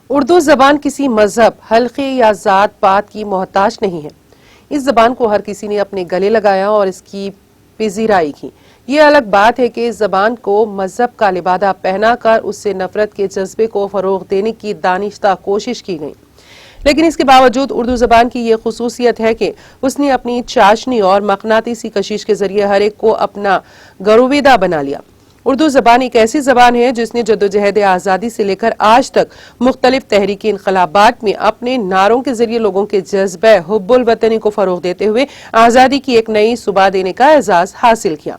उर्दू जबान किसी मजहब, हल्के या जात पात की मोहताज नहीं है। इस जबान को हर किसी ने अपने गले लगाया और इसकी पिजीराई की। ये अलग बात है कि इस जबान को मजहब का लिबादा पहनाकर उससे नफरत के जज्बे को फरोग देने की दानिश्ता कोशिश की गई, लेकिन इसके बावजूद उर्दू जबान की यह खुसूसियत है कि उसने अपनी चाशनी और मकनातीसी कशिश के जरिए हर एक को अपना गरोवेदा बना लिया। उर्दू जबान एक ऐसी जबान है जिसने जद्दोजहद आज़ादी से लेकर आज तक मुख्तलिफ तहरीकी इनकलाबात में अपने नारों के जरिए लोगों के जज्बे हुब्बुल वतनी को फरोग देते हुए आज़ादी की एक नई सुबह देने का एजाज हासिल किया।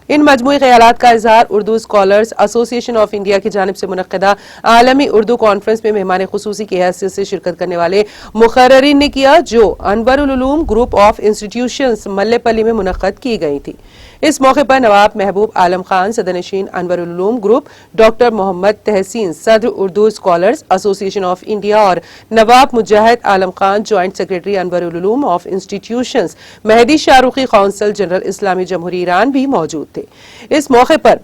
इन मजमूई ख्यालात का इजहार Urdu scholars association of India की जानिब से मुनक्किदा आलमी उर्दू कॉन्फ्रेंस में मेहमान खुसूसी की हैसियत से शिरकत करने वाले मुकर्ररीन ने किया, जो Anwarul Uloom group of institutions Mallepally में मुनक्कद की गई थी। इस मौके पर नवाब महबूब आलम खान सदरनशीन अनवरुल उलूम ग्रुप, डॉक्टर मोहम्मद तहसीन सदर Urdu scholars association of India और नवाब मुजाहिद आलम Khan joint secretary Anwarul Uloom of institutions Mehdi शाहरुखी council general इस्लामी जमहूरी ईरान भी मौजूद थे। इस मौके पर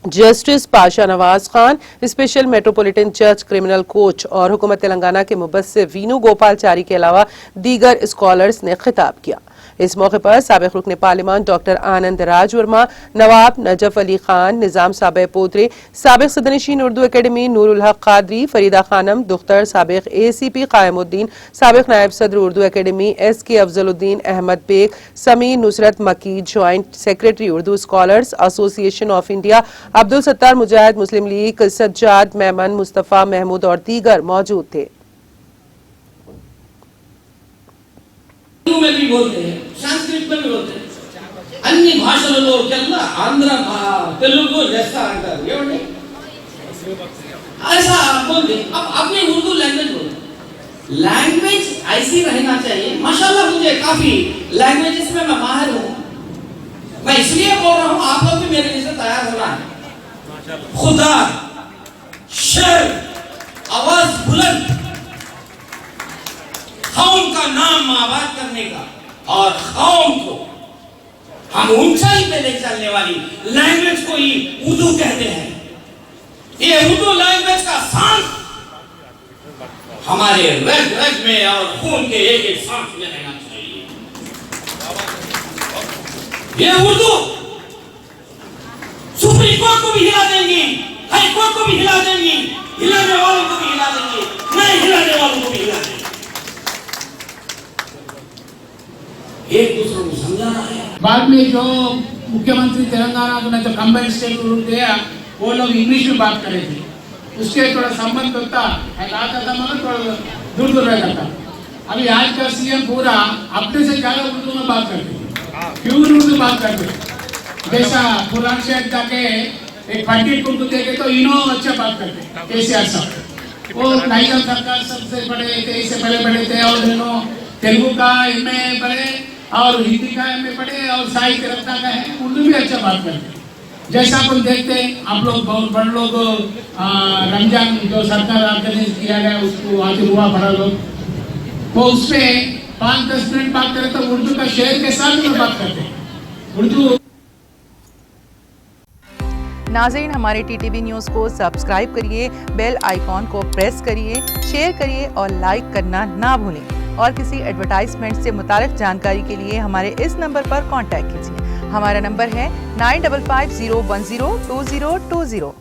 justice Pasha Nawaz Khan, special metropolitan जज क्रिमिनल कोच और हुकूमत तेलंगाना के मुबस्सिर वीनू गोपालचारी के अलावा दीगर स्कॉलर्स ने खिताब किया। इस मौके पर साबिक रुकन पार्लियामान डॉक्टर आनंद राज वर्मा, नवाब नजफ अली खान, निजाम साबिक पोत्रे, साबिक सदरनशीन उर्दू अकेडमी नूरुल हक कादरी, फरीदा खानम दुख्तर, साबिक ACP कायमुद्दीन, साबिक नायब सदर Urdu academy SK Afzaluddin Ahmed Baig, Sami Nusrat Makki, joint secretary Urdu scholars association of India, Abdul Sattar Mujahid Muslim League, Sajjad Memon, Mustafa Mahmood और दीगर मौजूद थे। में भी बोलते हैं, संस्कृत में भी बोलते हैं, अन्य భాషలలో కల్లా ఆంధ్ర తెలుగు జैसा अंतर ये नहीं ऐसा बोलते। अब अपने उर्दू लैंग्वेज बोलो, लैंग्वेज ऐसी रहना चाहिए। माशाल्लाह मुझे काफी लैंग्वेजेस में मैं माहिर हूँ। मैं इसलिए बोल रहा हूँ, आप लोग भी मेरे लिए तैयार होना है। खुदा शेर आवाज बुलंद कौम का नाम आबाद करने का और कौम को हम ऊंचाई पे ले चलने वाली लैंग्वेज को ही उर्दू कहते हैं। ये उर्दू लैंग्वेज का सांस हमारे रग रग में और खून के एक एक सांस में रहना चाहिए। ये उर्दू सुप्रीम कोर्ट को भी हिला देंगी, हाई कोर्ट को भी हिला देंगी, हिलाने वालों को भी हिला देंगी, नहीं हिलाने वालों को भी हिला देंगी। एक दूसरे को समझाना है। बाद में जो मुख्यमंत्री तेलंगाना को नहीं तो कंबाइंड स्टेट रूल दिया, वो लोग इंग्लिश में बात करे थे, उसके थोड़ा संबंध होता है, आता मगर थोड़ा दूर दूर रहता था। अभी आज का CM पूरा अपने से ज्यादा उर्दू में बात करते, प्योर उर्दू बात करते। जैसा पुरान शेख जाके एक पंडित को देखे तो इनो अच्छा बात करते KCR साहब, वो नाइजर सरकार सबसे बड़े थे, इससे बड़े थे और इनो तेलुगु का MA पढ़े और हिंदी का MA पढ़े और साहित्य रत्ना का है, उर्दू भी अच्छा बात करते हैं। जैसा अपन देखते हैं, आप लोग बहुत बड़े लोग रमजान जो सरकार ऑर्गेनाइज किया गया उसको आज हुआ बड़ा लोग, वो उसमें 5-10 मिनट बात करें तो उर्दू का शेर के साथ में बात करते हैं उर्दू। नाज़रीन, हमारे TTV न्यूज़ को सब्सक्राइब करिए, बेल आइकॉन को प्रेस करिए, शेयर करिए और लाइक करना ना भूलें। और किसी एडवर्टाइजमेंट से मुताल्लिक जानकारी के लिए हमारे इस नंबर पर कांटेक्ट कीजिए। हमारा नंबर है 9550102020।